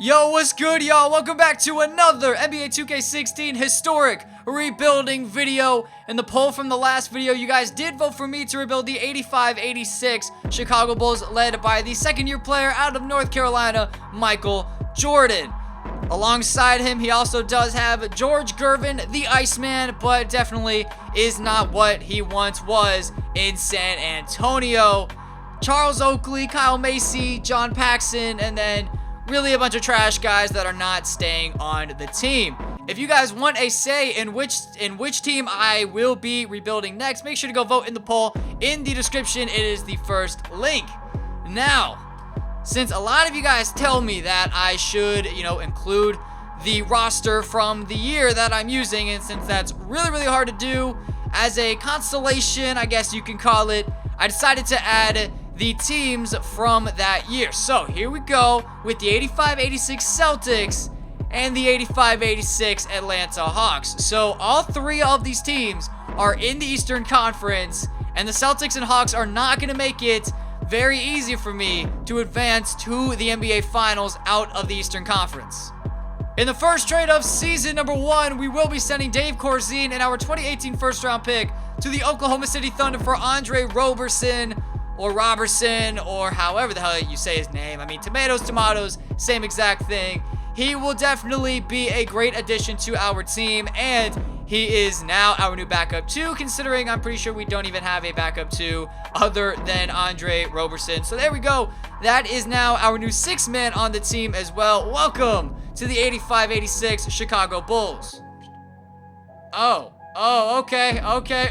Yo, what's good, y'all? Welcome back to another NBA 2K16 historic rebuilding video. In the poll from the last video, you guys did vote for me to rebuild the 85-86 Chicago Bulls, led by the second-year player out of North Carolina, Michael Jordan. Alongside him, he also does have George Gervin, the Iceman, but definitely is not what he once was in San Antonio. Charles Oakley, Kyle Macy, John Paxson, and then really a bunch of trash guys that are not staying on the team. If you guys want a say in which team I will be rebuilding next, make sure to go vote in the poll in the description. It is the first link. Now, since a lot of you guys tell me that I should, include the roster from the year that I'm using, and since that's really hard to do as a constellation, I guess you can call it, I decided to add the teams from that year. So here we go with the 85-86 Celtics and the 85-86 Atlanta Hawks. So all three of these teams are in the Eastern Conference, and the Celtics and Hawks are not going to make it very easy for me to advance to the NBA Finals out of the Eastern Conference. In the first trade of season number 1, we will be sending Dave Corzine and our 2018 first round pick to the Oklahoma City Thunder for Andre Roberson, or Robertson, or however the hell you say his name. I mean, tomatoes, same exact thing. He will definitely be a great addition to our team, and he is now our new backup 2, considering I'm pretty sure we don't even have a backup 2 other than Andre Roberson. So there we go. That is now our new 6th man on the team as well. Welcome to the 85-86 Chicago Bulls. Oh, okay.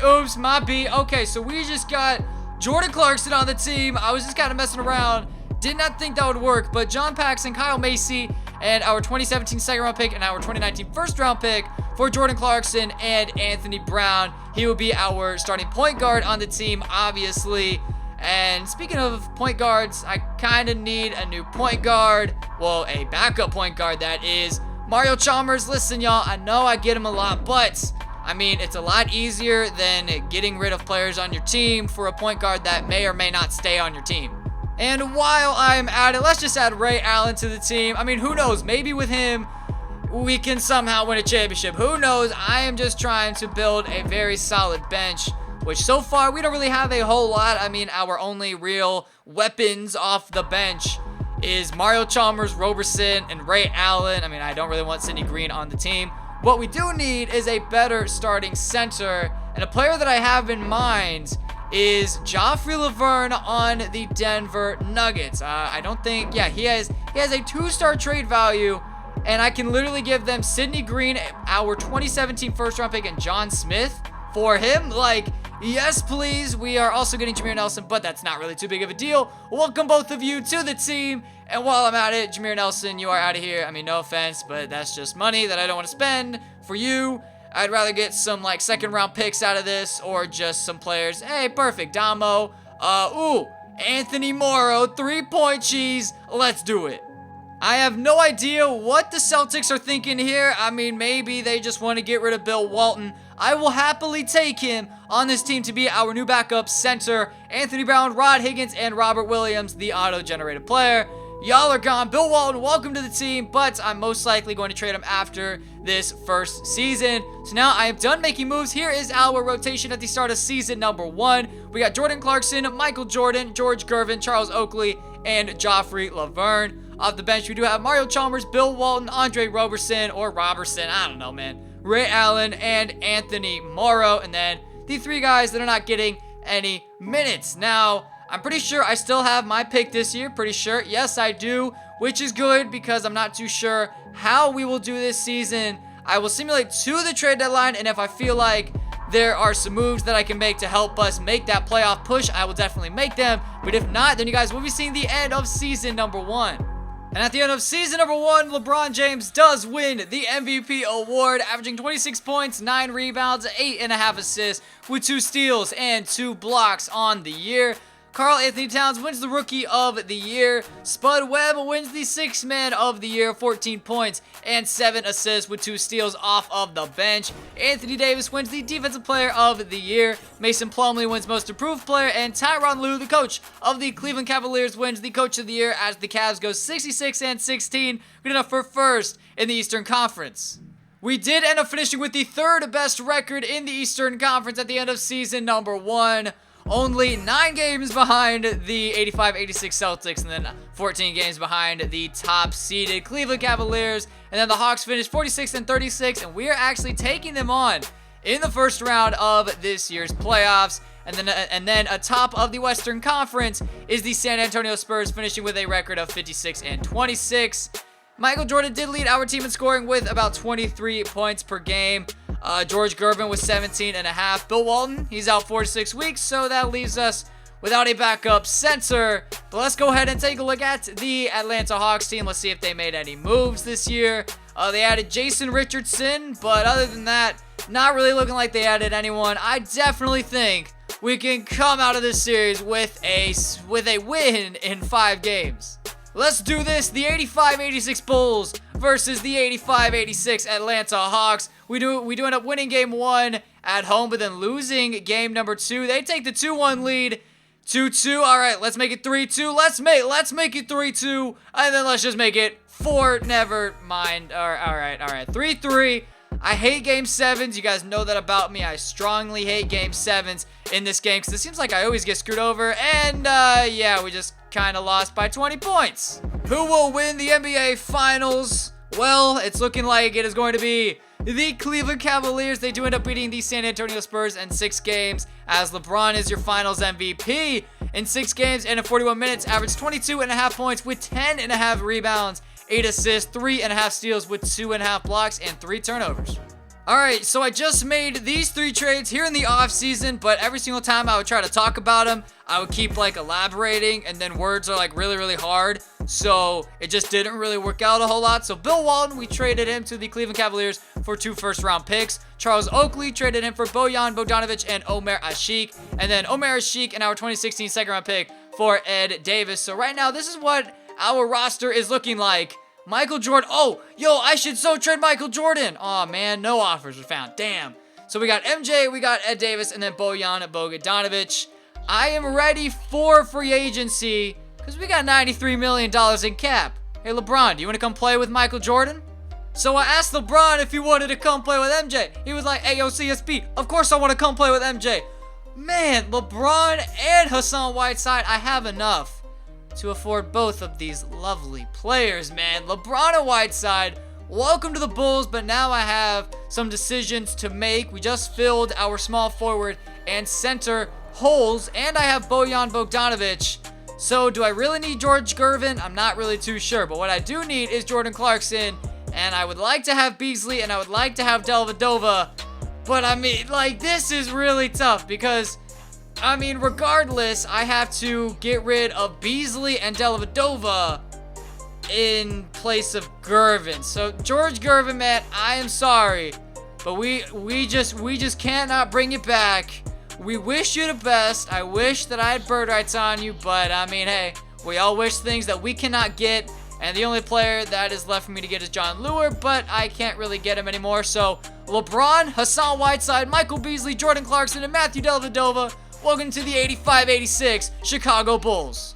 Oops, my B. Okay, so we just got Jordan Clarkson on the team. I was just kind of messing around. Did not think that would work, but John Paxson, Kyle Macy, and our 2017 second round pick and our 2019 first round pick for Jordan Clarkson and Anthony Brown. He will be our starting point guard on the team, obviously. And speaking of point guards, I kind of need a new point guard. Well, a backup point guard, that is. Mario Chalmers, listen, y'all, I know I get him a lot, but I mean, it's a lot easier than getting rid of players on your team for a point guard that may or may not stay on your team. And while I'm at it, let's just add Ray Allen to the team. I mean, who knows? Maybe with him, we can somehow win a championship. Who knows? I am just trying to build a very solid bench, which so far we don't really have a whole lot. I mean, our only real weapons off the bench is Mario Chalmers, Roberson, and Ray Allen. I mean, I don't really want Sidney Green on the team. What we do need is a better starting center, and a player that I have in mind is Joffrey Laverne on the Denver Nuggets. I don't think, he has a 2-star trade value, and I can literally give them Sidney Green, our 2017 first round pick, and John Smith for him. Like, yes, please. We are also getting Jameer Nelson, but that's not really too big of a deal. Welcome both of you to the team. And while I'm at it, Jameer Nelson, you are out of here. I mean, no offense, but that's just money that I don't want to spend for you. I'd rather get some, second round picks out of this, or just some players. Hey, perfect. Damo. Anthony Morrow, 3-point cheese. Let's do it. I have no idea what the Celtics are thinking here. I mean, maybe they just want to get rid of Bill Walton. I will happily take him on this team to be our new backup center. Anthony Brown, Rod Higgins, and Robert Williams, the auto-generated player. Y'all are gone. Bill Walton, welcome to the team, but I'm most likely going to trade him after this first season. So now I am done making moves. Here is our rotation at the start of season number 1. We got Jordan Clarkson, Michael Jordan, George Gervin, Charles Oakley, and Joffrey Laverne. Off the bench, we do have Mario Chalmers, Bill Walton, Andre Roberson, or Robertson, I don't know, man, Ray Allen, and Anthony Morrow, and then the 3 guys that are not getting any minutes. Now, I'm pretty sure I still have my pick this year, pretty sure. Yes, I do, which is good because I'm not too sure how we will do this season. I will simulate to the trade deadline, and if I feel like there are some moves that I can make to help us make that playoff push, I will definitely make them. But if not, then you guys will be seeing the end of season number 1. And at the end of season number 1, LeBron James does win the MVP award, averaging 26 points, 9 rebounds, 8.5 assists, with 2 steals and 2 blocks on the year. Karl Anthony Towns wins the Rookie of the Year. Spud Webb wins the Sixth Man of the Year, 14 points and 7 assists with 2 steals off of the bench. Anthony Davis wins the Defensive Player of the Year. Mason Plumlee wins Most Improved Player, and Tyronn Lue, the coach of the Cleveland Cavaliers, wins the Coach of the Year as the Cavs go 66-16, good enough for first in the Eastern Conference. We did end up finishing with the third best record in the Eastern Conference at the end of season number 1. Only 9 games behind the 85-86 Celtics, and then 14 games behind the top-seeded Cleveland Cavaliers. And then the Hawks finished 46-36, and we are actually taking them on in the first round of this year's playoffs. And then atop of the Western Conference is the San Antonio Spurs, finishing with a record of 56-26. Michael Jordan did lead our team in scoring with about 23 points per game. George Gervin was 17.5. Bill Walton, he's out 4 to 6 weeks, so that leaves us without a backup center. But let's go ahead and take a look at the Atlanta Hawks team. Let's see if they made any moves this year. They added Jason Richardson, but other than that, not really looking like they added anyone. I definitely think we can come out of this series with a win in 5 games. Let's do this. The 85-86 Bulls versus the 85-86 Atlanta Hawks. We do end up winning game 1 at home, but then losing game number 2. They take the 2-1 lead. 2-2. All right, let's make it 3-2. Let's make it 3-2, and then let's just make it 4. Never mind. All right. 3-3. I hate game 7s. You guys know that about me. I strongly hate game 7s in this game because it seems like I always get screwed over. And yeah, we just kind of lost by 20 points. Who will win the NBA Finals? Well, it's looking like it is going to be the Cleveland Cavaliers. They do end up beating the San Antonio Spurs in 6 games, as LeBron is your Finals MVP in 6 games and in 41 minutes, averaged 22.5 points with 10.5 rebounds, 8 assists, 3.5 steals with 2.5 blocks and 3 turnovers. Alright, so I just made these 3 trades here in the offseason, but every single time I would try to talk about them, I would keep like elaborating, and then words are like really hard, so it just didn't really work out a whole lot. So Bill Walton, we traded him to the Cleveland Cavaliers for 2 first-round picks. Charles Oakley traded him for Bojan Bogdanovic and Omer Asik, and then Omer Asik and our 2016 second-round pick for Ed Davis. So right now, this is what our roster is looking like. Michael Jordan. Oh, yo, I should so trade Michael Jordan. Oh, man, no offers were found. Damn. So we got MJ, we got Ed Davis, and then Bojan Bogdanovic. I am ready for free agency because we got $93 million in cap. Hey, LeBron, do you want to come play with Michael Jordan? So I asked LeBron if he wanted to come play with MJ. He was like, hey, yo, CSP, of course I want to come play with MJ. Man, LeBron and Hassan Whiteside, I have enough to afford both of these lovely players, man. LeBron and Whiteside, welcome to the Bulls, but now I have some decisions to make. We just filled our small forward and center holes, and I have Bojan Bogdanovic. So do I really need George Gervin? I'm not really too sure, but what I do need is Jordan Clarkson, and I would like to have Beasley, and I would like to have Dellavedova, but I mean, like, this is really tough because I mean, regardless, I have to get rid of Beasley and Dellavedova in place of Gervin. So, George Gervin, man, I am sorry, but we just cannot bring it back. We wish you the best. I wish that I had bird rights on you, but I mean, hey, we all wish things that we cannot get, and the only player that is left for me to get is John Lure, but I can't really get him anymore. So, LeBron, Hassan Whiteside, Michael Beasley, Jordan Clarkson, and Matthew Dellavedova, welcome to the 85-86 Chicago Bulls.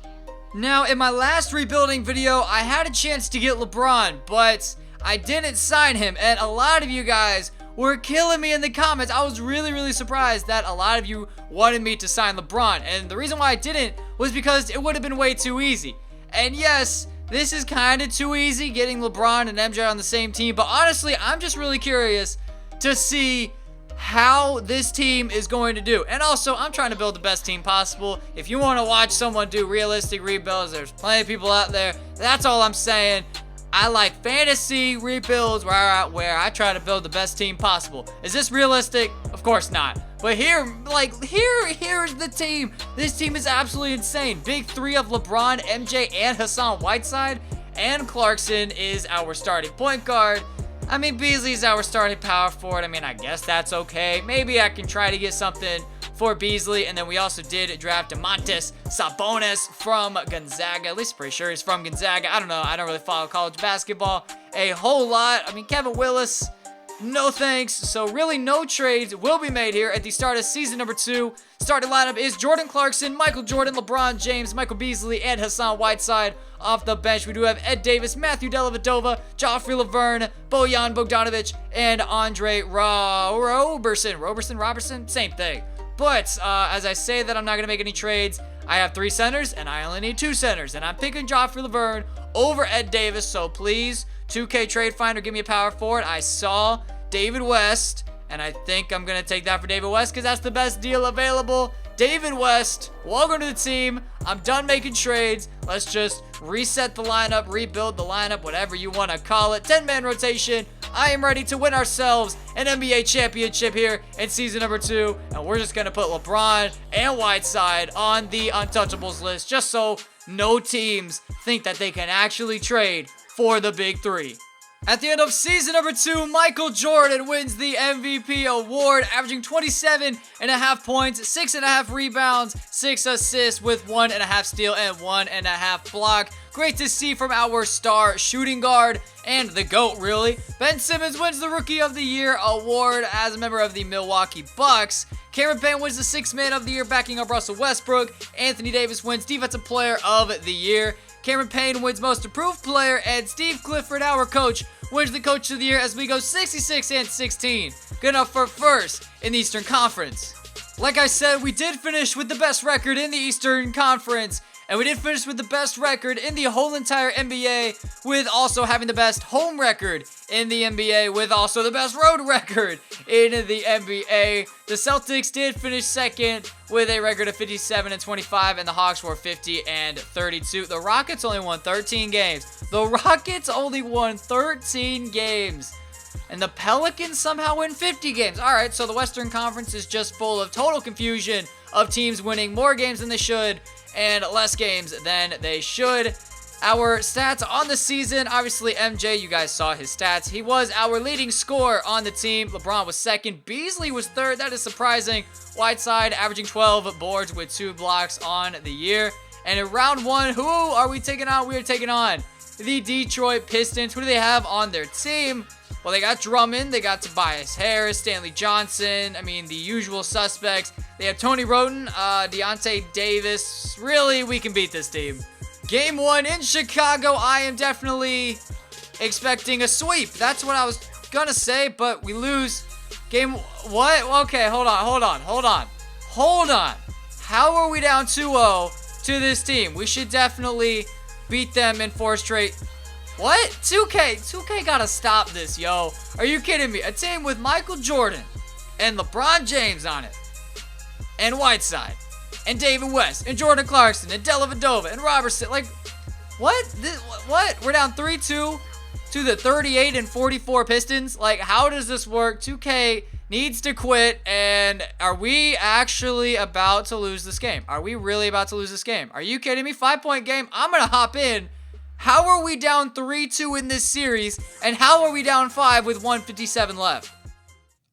Now, in my last rebuilding video, I had a chance to get LeBron, but I didn't sign him, and a lot of you guys were killing me in the comments. I was really surprised that a lot of you wanted me to sign LeBron, and the reason why I didn't was because it would have been way too easy. And yes, this is kind of too easy, getting LeBron and MJ on the same team, but honestly, I'm just really curious to see how this team is going to do. And also, I'm trying to build the best team possible. If you want to watch someone do realistic rebuilds, there's plenty of people out there. That's all I'm saying. I like fantasy rebuilds where I try to build the best team possible. Is this realistic? Of course not. But here's the team. This team is absolutely insane. Big 3 of LeBron, MJ, and Hassan Whiteside. And Clarkson is our starting point guard. I mean, Beasley's our starting power forward. I mean, I guess that's okay. Maybe I can try to get something for Beasley. And then we also did draft Domantas Sabonis from Gonzaga. At least pretty sure he's from Gonzaga. I don't know. I don't really follow college basketball a whole lot. I mean, Kevin Willis, no thanks. So really no trades will be made here at the start of season number 2. Starting lineup is Jordan Clarkson, Michael Jordan, LeBron James, Michael Beasley, and Hassan Whiteside. Off the bench, we do have Ed Davis, Matthew Dellavedova, Joffrey Laverne, Bojan Bogdanovic, and Andre Roberson, same thing. But as I say that I'm not going to make any trades, I have 3 centers, and I only need 2 centers. And I'm picking Joffrey Laverne over Ed Davis, so please, 2K Trade Finder, give me a power forward. I saw David West, and I think I'm going to take that for David West because that's the best deal available. David West, welcome to the team. I'm done making trades. Let's just reset the lineup, rebuild the lineup, whatever you want to call it. 10-man rotation. I am ready to win ourselves an NBA championship here in season number 2. And we're just going to put LeBron and Whiteside on the untouchables list just so no teams think that they can actually trade for the big 3. At the end of season number 2, Michael Jordan wins the MVP award, averaging 27.5 points, 6.5 rebounds, 6 assists with 1.5 steal and 1.5 block. Great to see from our star shooting guard and the GOAT, really. Ben Simmons wins the Rookie of the Year award as a member of the Milwaukee Bucks. Cameron Payne wins the 6th Man of the Year, backing up Russell Westbrook. Anthony Davis wins Defensive Player of the Year. Cameron Payne wins Most Improved Player, and Steve Clifford, our coach, wins the Coach of the Year as we go 66-16. Good enough for first in the Eastern Conference. Like I said, we did finish with the best record in the Eastern Conference, and we did finish with the best record in the whole entire NBA, with also having the best home record in the NBA, with also the best road record in the NBA. The Celtics did finish second with a record of 57-25, and the Hawks were 50-32. The Rockets only won 13 games. And the Pelicans somehow win 50 games. All right, so the Western Conference is just full of total confusion of teams winning more games than they should and less games than they should. Our stats on the season, obviously MJ, you guys saw his stats. He was our leading scorer on the team. LeBron was second. Beasley was third. That is surprising. Whiteside averaging 12 boards with 2 blocks on the year. And in round 1, who are we taking on? We are taking on the Detroit Pistons. Who do they have on their team? Well, they got Drummond, they got Tobias Harris, Stanley Johnson, I mean, the usual suspects. They have Tony Roden, Deontay Davis. Really, we can beat this team. Game 1 in Chicago, I am definitely expecting a sweep. That's what I was gonna say, but we lose. What? Okay, hold on. How are we down 2-0 to this team? We should definitely beat them in 4 straight. What? 2K gotta stop this, yo. Are you kidding me? A team with Michael Jordan and LeBron James on it, and Whiteside, and David West, and Jordan Clarkson, and Dellavedova, and Robertson. Like, what? What? We're down 3-2 to the 38-44 Pistons. Like, how does this work? 2K needs to quit. And are we actually about to lose this game? Are we really about to lose this game? Are you kidding me? 5-point game. I'm gonna hop in. How are we down 3-2 in this series, and how are we down 5 with 1:57 left?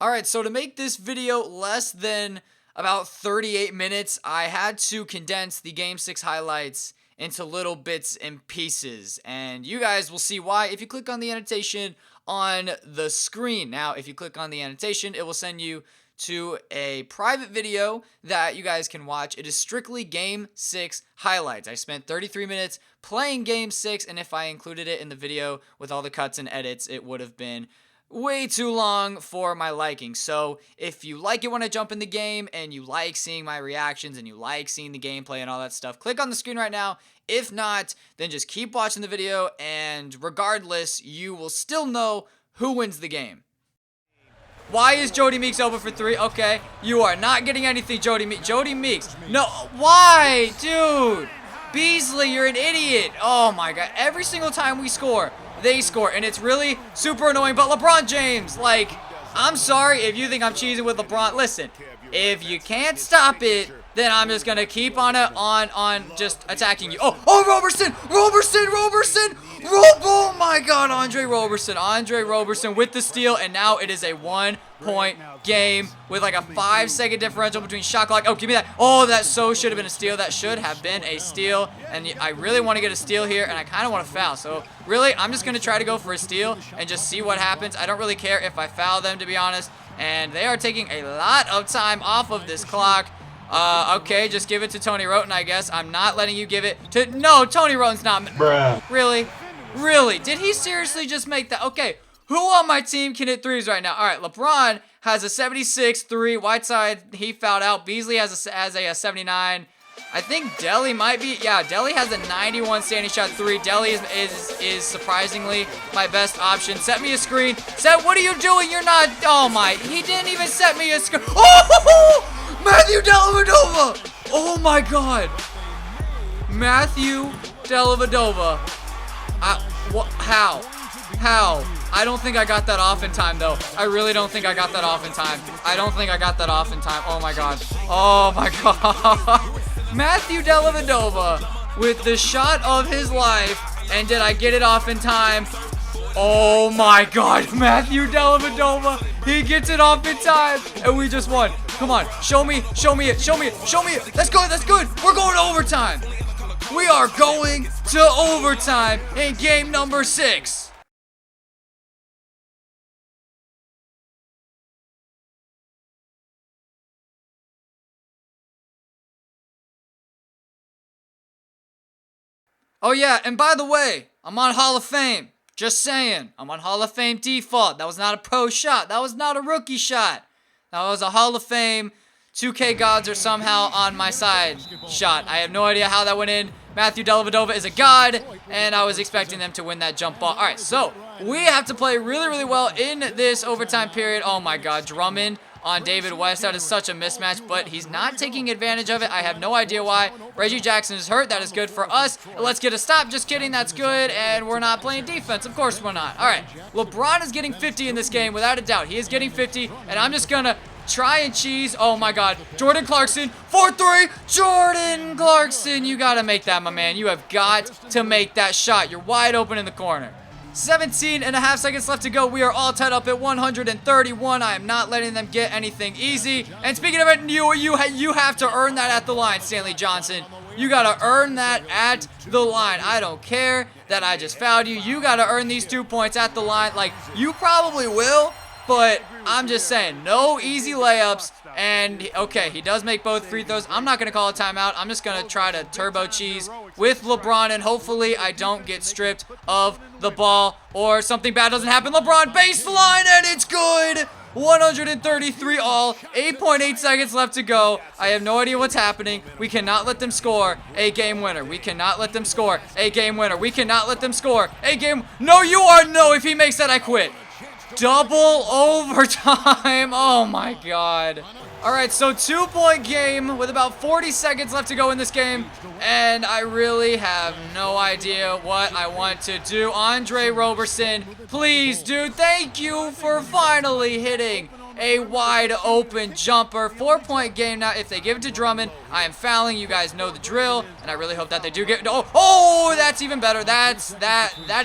Alright, so to make this video less than about 38 minutes, I had to condense the Game 6 highlights into little bits and pieces, and you guys will see why if you click on the annotation on the screen. Now, if you click on the annotation, it will send you to a private video that you guys can watch. It is strictly Game 6 highlights. I spent 33 minutes playing Game 6, and if I included it in the video with all the cuts and edits, it would have been way too long for my liking. So if you like it when I jump in the game, and you like seeing my reactions, and you like seeing the gameplay and all that stuff, click on the screen right now. If not, then just keep watching the video, and regardless, you will still know who wins the game. Why is Jody Meeks over for 3? Okay, you are not getting anything, Jody Meeks. No, why? Dude. Beasley, you're an idiot. Oh my god. Every single time we score, they score. And it's really super annoying. But LeBron James, like, I'm sorry if you think I'm cheesing with LeBron. Listen, if you can't stop it, then I'm just gonna keep on just attacking you. Oh, Roberson! Oh my God, Andre Roberson with the steal, and now it is a 1-point game with like a 5-second differential between shot clock. Oh, give me that. Oh, that should have been a steal. That should have been a steal, and I really want to get a steal here, and I kind of want to foul. So really, I'm just going to try to go for a steal and just see what happens. I don't really care if I foul them, to be honest, and they are taking a lot of time off of this clock. Okay, just give it to Tony Roten, I guess. I'm not letting you give it to... No, Tony Roten's not... Bruh. Really? Really? Did he seriously just make that? Okay, who on my team can hit threes right now? All right, LeBron has a 76 3. Whiteside, he fouled out. Beasley has a 79. I think Delly might be... Yeah, Delly has a 91 standing shot 3. Delly is surprisingly my best option. Set me a screen. What are you doing? You're not... Oh, my... He didn't even set me a screen. Oh! Matthew Dellavedova! Oh my God! Matthew Dellavedova. How? I don't think I got that off in time, though. I really don't think I got that off in time. Oh my God. Oh my God. Matthew Dellavedova with the shot of his life. And did I get it off in time? Oh my God, Matthew Dellavedova, he gets it off in time, and we just won. Come on, show me it. That's good. We're going to overtime. We are going to overtime in game number 6. Oh yeah, and by the way, I'm on Hall of Fame. Just saying, I'm on Hall of Fame default. That was not a pro shot. That was not a rookie shot. That was a Hall of Fame 2K gods are somehow on my side shot. I have no idea how that went in. Matthew Dellavedova is a god, and I was expecting them to win that jump ball. All right, so we have to play really, really well in this overtime period. Oh my God, Drummond on David West. That is such a mismatch, but he's not taking advantage of it. I have no idea why. Reggie Jackson is hurt. That is good for us. Let's get a stop. Just kidding. That's good, and we're not playing defense. Of course we're not. All right, LeBron is getting 50 in this game, without a doubt. He is getting 50, and I'm just going to try and cheese. Oh my God. Jordan Clarkson, 4-3. Jordan Clarkson, you got to make that, my man. You have got to make that shot. You're wide open in the corner. 17.5 seconds left to go. We are all tied up at 131. I am not letting them get anything easy. And speaking of it, you have to earn that at the line, Stanley Johnson. You got to earn that at the line. I don't care that I just fouled you. You got to earn these 2 points at the line. Like, you probably will, but I'm just saying, no easy layups. And, okay, he does make both free throws. I'm not going to call a timeout. I'm just going to try to turbo cheese with LeBron, and hopefully I don't get stripped of the ball or something bad doesn't happen. LeBron baseline, and it's good. 133 all. 8.8 seconds left to go. I have no idea what's happening. We cannot let them score a game winner. We cannot let them score a game winner. We cannot let them score a game. No, you are no. If he makes that, I quit. Double overtime. Oh my God. All right, so 2-point game with about 40 seconds left to go in this game, and I really have no idea what I want to do. Andre Roberson, please, dude, thank you for finally hitting a wide open jumper. 4-point game now. If they give it to Drummond, I am fouling. You guys know the drill, and I really hope that they do get. Oh, that's even better. That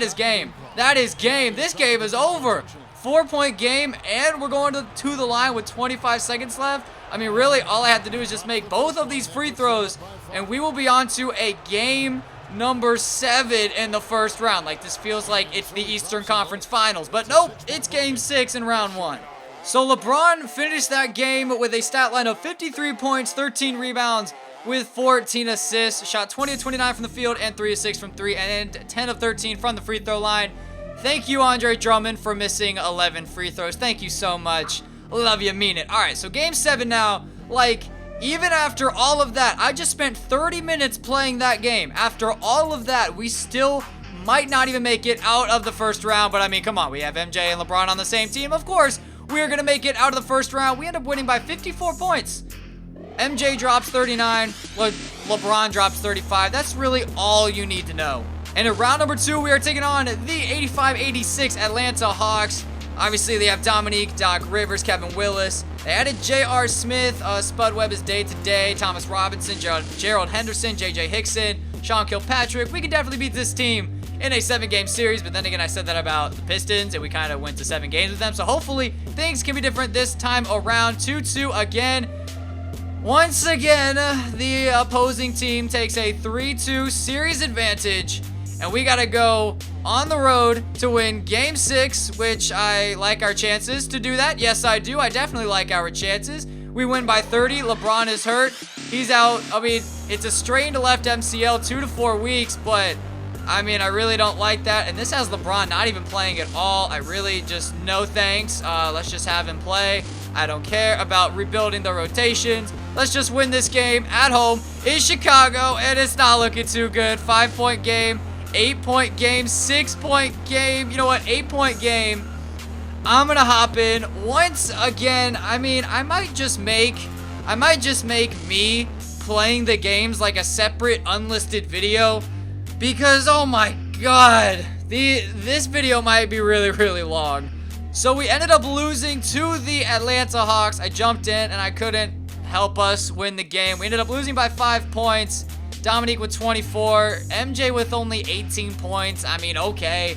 is game. That is game. This game is over. 4-point game, and we're going to the line with 25 seconds left. I mean, really, all I have to do is just make both of these free throws, and we will be on to a game number 7 in the first round. Like, this feels like it's the Eastern Conference Finals, but nope, it's game 6 in round 1. So LeBron finished that game with a stat line of 53 points, 13 rebounds, with 14 assists, shot 20 of 29 from the field and 3 of 6 from 3, and 10 of 13 from the free throw line. Thank you, Andre Drummond, for missing 11 free throws. Thank you so much. Love you, mean it. All right, so game 7 now. Like, even after all of that, I just spent 30 minutes playing that game. After all of that, we still might not even make it out of the first round. But, I mean, come on. We have MJ and LeBron on the same team. Of course, we're going to make it out of the first round. We end up winning by 54 points. MJ drops 39. LeBron drops 35. That's really all you need to know. And in round number 2, we are taking on the 85-86 Atlanta Hawks. Obviously, they have Dominique, Doc Rivers, Kevin Willis. They added J.R. Smith, Spud Webb is day-to-day, Thomas Robinson, Gerald Henderson, J.J. Hickson, Sean Kilpatrick. We can definitely beat this team in a 7-game series. But then again, I said that about the Pistons, and we kind of went to 7 games with them. So hopefully things can be different this time around. 2-2 again. Once again, the opposing team takes a 3-2 series advantage, and we got to go on the road to win Game 6, which I like our chances to do that. Yes, I do. I definitely like our chances. We win by 30. LeBron is hurt. He's out. I mean, it's a strained left MCL, 2 to 4 weeks, but I mean, I really don't like that. And this has LeBron not even playing at all. I really just, no thanks. Let's just have him play. I don't care about rebuilding the rotations. Let's just win this game at home in Chicago, and it's not looking too good. 5-point game, 8-point game, 6-point game. You know what? 8-point game. I'm gonna hop in once again. I mean, I might just make me playing the games like a separate unlisted video, because oh my god, this video might be really, really long. So we ended up losing to the Atlanta Hawks. I jumped in and I couldn't help us win the game. We ended up losing by 5 points. Dominique with 24, MJ with only 18 points. I mean, okay.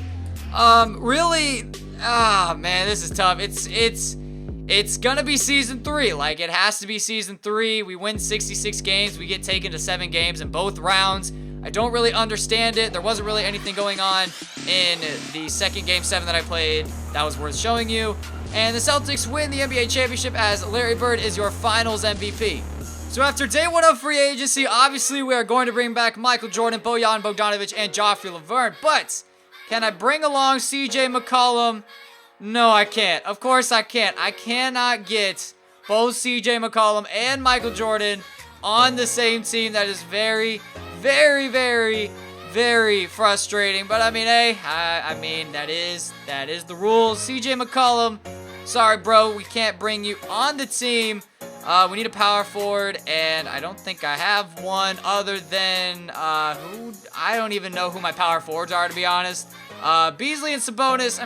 Really, man, this is tough. It's gonna be season 3. Like, it has to be season 3. We win 66 games. We get taken to 7 games in both rounds. I don't really understand it. There wasn't really anything going on in the second Game 7 that I played that was worth showing you. And the Celtics win the NBA championship as Larry Bird is your finals MVP. So after day 1 of free agency, obviously we are going to bring back Michael Jordan, Bojan Bogdanovic, and Joffrey Laverne. But can I bring along CJ McCollum? No, I can't. Of course I can't. I cannot get both CJ McCollum and Michael Jordan on the same team. That is very, very, very, very frustrating. But I mean, hey, I mean, that is the rules. CJ McCollum, sorry, bro, we can't bring you on the team. We need a power forward, and I don't think I have one other than who? I don't even know who my power forwards are, to be honest. Beasley and Sabonis. I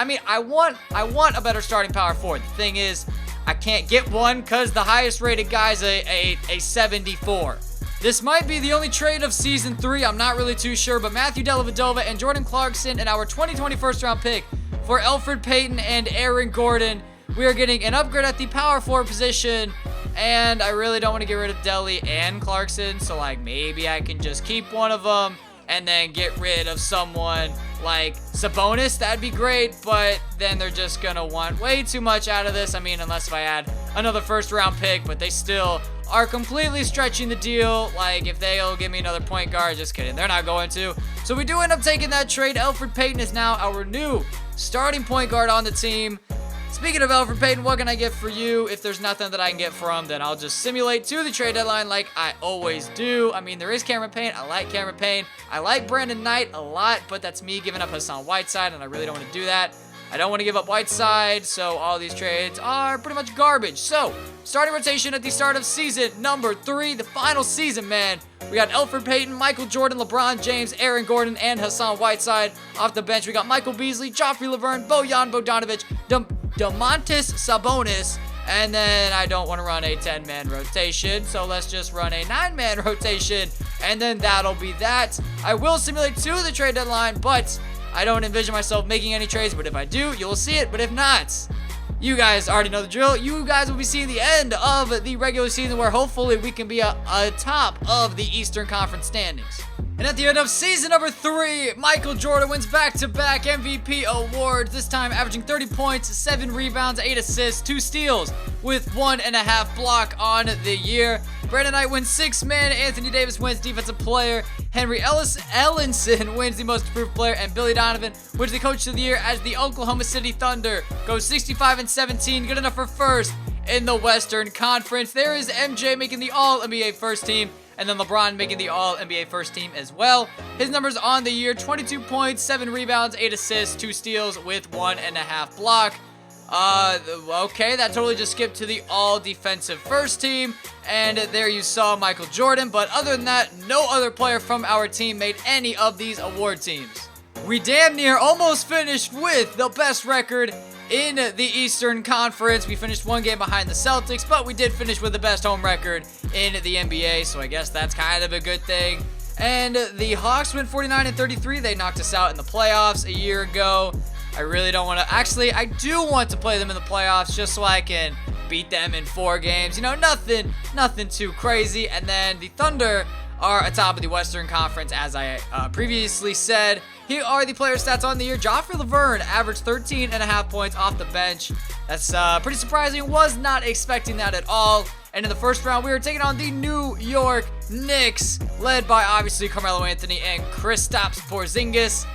mean, I want a better starting power forward. The thing is, I can't get one because the highest rated guy's a 74. This might be the only trade of season 3. I'm not really too sure, but Matthew Dellavedova and Jordan Clarkson and our 2020 first round pick for Elfrid Payton and Aaron Gordon. We are getting an upgrade at the power forward position, and I really don't want to get rid of Delly and Clarkson, so like maybe I can just keep one of them and then get rid of someone like Sabonis. That'd be great, but then they're just gonna want way too much out of this. I mean, unless if I add another first round pick, but they still are completely stretching the deal. Like, if they'll give me another point guard, just kidding, they're not going to. So we do end up taking that trade. Elfrid Payton is now our new starting point guard on the team. Speaking of Elfrid Payton, what can I get for you? If there's nothing that I can get for him, then I'll just simulate to the trade deadline like I always do. I mean, there is Cameron Payne. I like Cameron Payne. I like Brandon Knight a lot, but that's me giving up Hassan Whiteside, and I really don't want to do that. I don't want to give up Whiteside, so all these trades are pretty much garbage. So, starting rotation at the start of season number 3, the final season, man. We got Elfrid Payton, Michael Jordan, LeBron James, Aaron Gordon, and Hassan Whiteside. Off the bench, we got Michael Beasley, Joffrey Laverne, Bojan Bogdanovic, Domantas Sabonis, and then I don't want to run a 10-man rotation, so let's just run a 9-man rotation, and then that'll be that. I will simulate to the trade deadline, but I don't envision myself making any trades, but if I do, you'll see it, but if not, you guys already know the drill. You guys will be seeing the end of the regular season, where hopefully we can be atop of the Eastern Conference standings. And at the end of season number 3, Michael Jordan wins back-to-back MVP awards, this time averaging 30 points, 7 rebounds, 8 assists, 2 steals, with 1.5 block on the year. Brandon Knight wins 6-man, Anthony Davis wins Defensive Player, Henry Ellenson wins the Most Improved Player, and Billy Donovan wins the Coach of the Year as the Oklahoma City Thunder goes 65-17, good enough for first in the Western Conference. There is MJ making the All-NBA first team, and then LeBron making the All-NBA first team as well. His numbers on the year: 22 points, 7 rebounds, 8 assists, 2 steals with 1.5 block. Okay, that totally just skipped to the all-defensive first team, and there you saw Michael Jordan, but other than that, no other player from our team made any of these award teams. We damn near almost finished with the best record in the Eastern Conference. We finished 1 game behind the Celtics, but we did finish with the best home record in the NBA, so I guess that's kind of a good thing. And the Hawks went 49-33. They knocked us out in the playoffs a year ago. I really don't want to. Actually, I do want to play them in the playoffs just so I can beat them in 4 games. You know, nothing too crazy. And then the Thunder are atop of the Western Conference, as I previously said. Here are the player stats on the year. Joffrey Laverne averaged 13.5 points off the bench. That's pretty surprising. Was not expecting that at all. And in the first round, we were taking on the New York Knicks, led by obviously Carmelo Anthony and Kristaps Porzingis.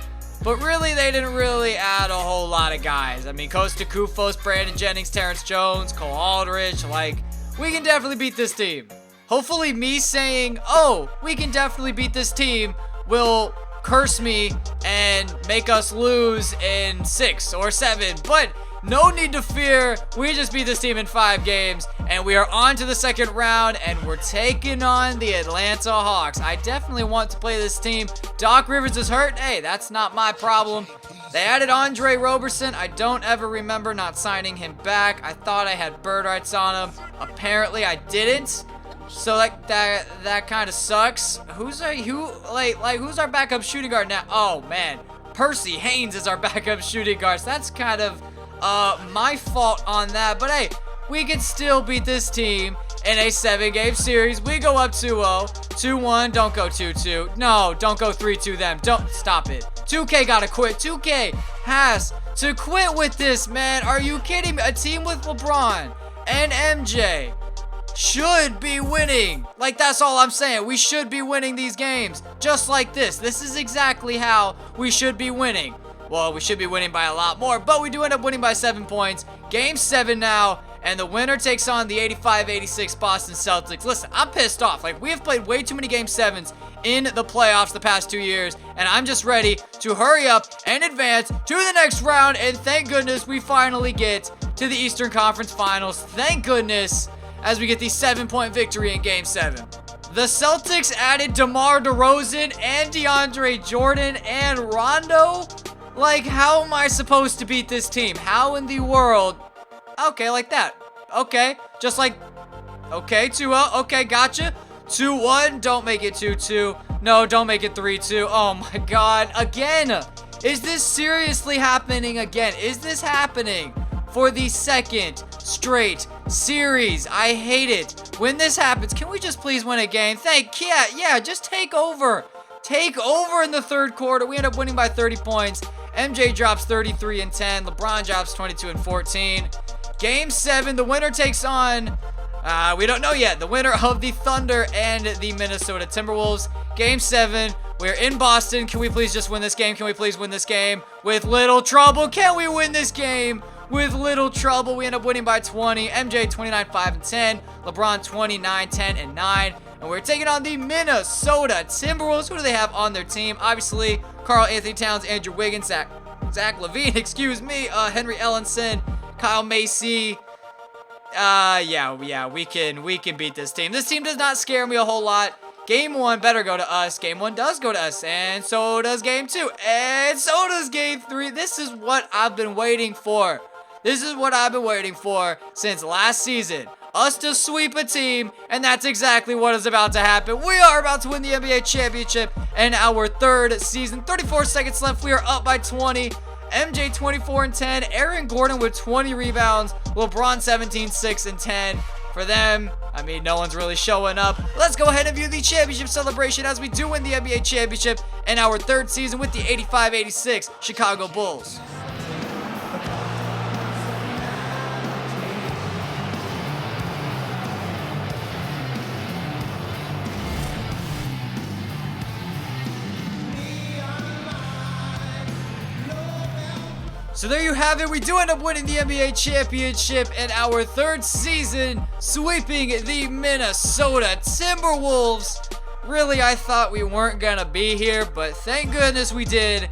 But really, they didn't really add a whole lot of guys. I mean, Costa Koufos, Brandon Jennings, Terrence Jones, Cole Aldrich. Like, we can definitely beat this team. Hopefully me saying, oh, we can definitely beat this team will curse me and make us lose in 6 or 7. But no need to fear. We just beat this team in 5 games, and we are on to the second round, and we're taking on the Atlanta Hawks. I definitely want to play this team. Doc Rivers is hurt. Hey, that's not my problem. They added Andre Roberson. I don't ever remember not signing him back. I thought I had bird rights on him. Apparently, I didn't. So like that kind of sucks. Who's our backup shooting guard now? Oh man, Percy Haynes is our backup shooting guard. So that's kind of my fault on that. But hey, we can still beat this team in a 7-game series. We go up 2-0, 2-1. Don't go 2-2. No, don't go 3-2 them. Don't stop it. 2K gotta quit. 2K has to quit with this, man. Are you kidding me? A team with LeBron and MJ should be winning. Like, that's all I'm saying. We should be winning these games just like this. This is exactly how we should be winning. Well, we should be winning by a lot more, but we do end up winning by 7 points. Game 7 now, and the winner takes on the 85-86 Boston Celtics. Listen, I'm pissed off. Like, we have played way too many Game 7s in the playoffs the past 2 years, and I'm just ready to hurry up and advance to the next round, and thank goodness we finally get to the Eastern Conference Finals. Thank goodness, as we get the 7-point victory in Game 7. The Celtics added DeMar DeRozan and DeAndre Jordan and Rondo. Like, how am I supposed to beat this team? How in the world? Okay, like that. Okay, just like, okay, 2-0. Okay, gotcha. 2-1. Don't make it 2-2. No, don't make it 3-2. Oh my God. Again. Is this seriously happening again? Is this happening for the second straight series? I hate it when this happens. Can we just please win a game? Yeah, just take over. Take over in the third quarter. We end up winning by 30 points. MJ drops 33 and 10. LeBron drops 22 and 14. Game 7, the winner takes on, we don't know yet, the winner of the Thunder and the Minnesota Timberwolves. Game 7, we're in Boston. Can we please just win this game? Can we please win this game? With little trouble, can we win this game? With little trouble, we end up winning by 20. MJ 29, 5 and 10. LeBron 29, 10 and 9. And we're taking on the Minnesota Timberwolves. Who do they have on their team? Obviously, Karl Anthony Towns, Andrew Wiggins, Zach LaVine, excuse me, Henry Ellenson, Kyle Macy. Yeah, we can beat this team. This team does not scare me a whole lot. Game 1 better go to us. Game 1 does go to us, and so does Game 2, and so does Game 3. This is what I've been waiting for. This is what I've been waiting for since last season. Us to sweep a team, and that's exactly what is about to happen. We are about to win the NBA championship in our 3rd season. 34 seconds left. We are up by 20. MJ 24 and 10. Aaron Gordon with 20 rebounds. LeBron 17, 6 and 10. For them, I mean, no one's really showing up. Let's go ahead and view the championship celebration as we do win the NBA championship in our 3rd season with the 85-86 Chicago Bulls. So there you have it. We do end up winning the NBA championship in our 3rd season, sweeping the Minnesota Timberwolves. Really, I thought we weren't gonna be here, but thank goodness we did.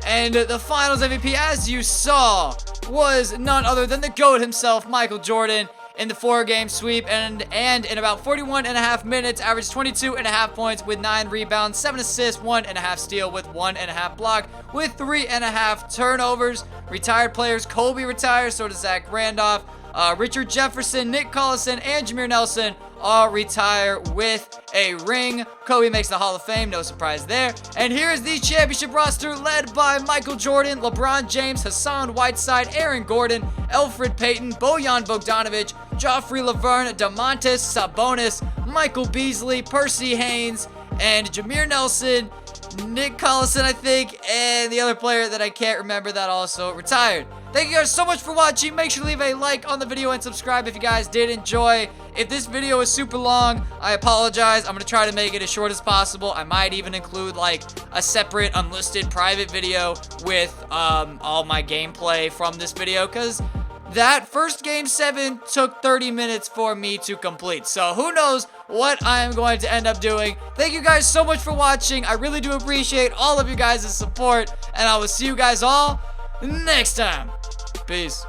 And the Finals MVP, as you saw, was none other than the GOAT himself, Michael Jordan, in the 4-game sweep, and in about 41.5 minutes, averaged 22.5 points with 9 rebounds, 7 assists, 1.5 steal with 1.5 block, with 3.5 turnovers. Retired players, Kobe retires, so does Zach Randolph. Richard Jefferson, Nick Collison, and Jameer Nelson all retire with a ring. Kobe makes the Hall of Fame, no surprise there. And here's the championship roster led by Michael Jordan, LeBron James, Hassan Whiteside, Aaron Gordon, Elfrid Payton, Bojan Bogdanovic, Joffrey Laverne, Domantas Sabonis, Michael Beasley, Percy Haynes, and Jameer Nelson, Nick Collison, I think, and the other player that I can't remember that also retired. Thank you guys so much for watching. Make sure to leave a like on the video and subscribe if you guys did enjoy. If this video is super long, I apologize. I'm going to try to make it as short as possible. I might even include like a separate unlisted private video with all my gameplay from this video, because that first Game 7 took 30 minutes for me to complete. So who knows what I am going to end up doing. Thank you guys so much for watching. I really do appreciate all of you guys' support. And I will see you guys all next time. Peace.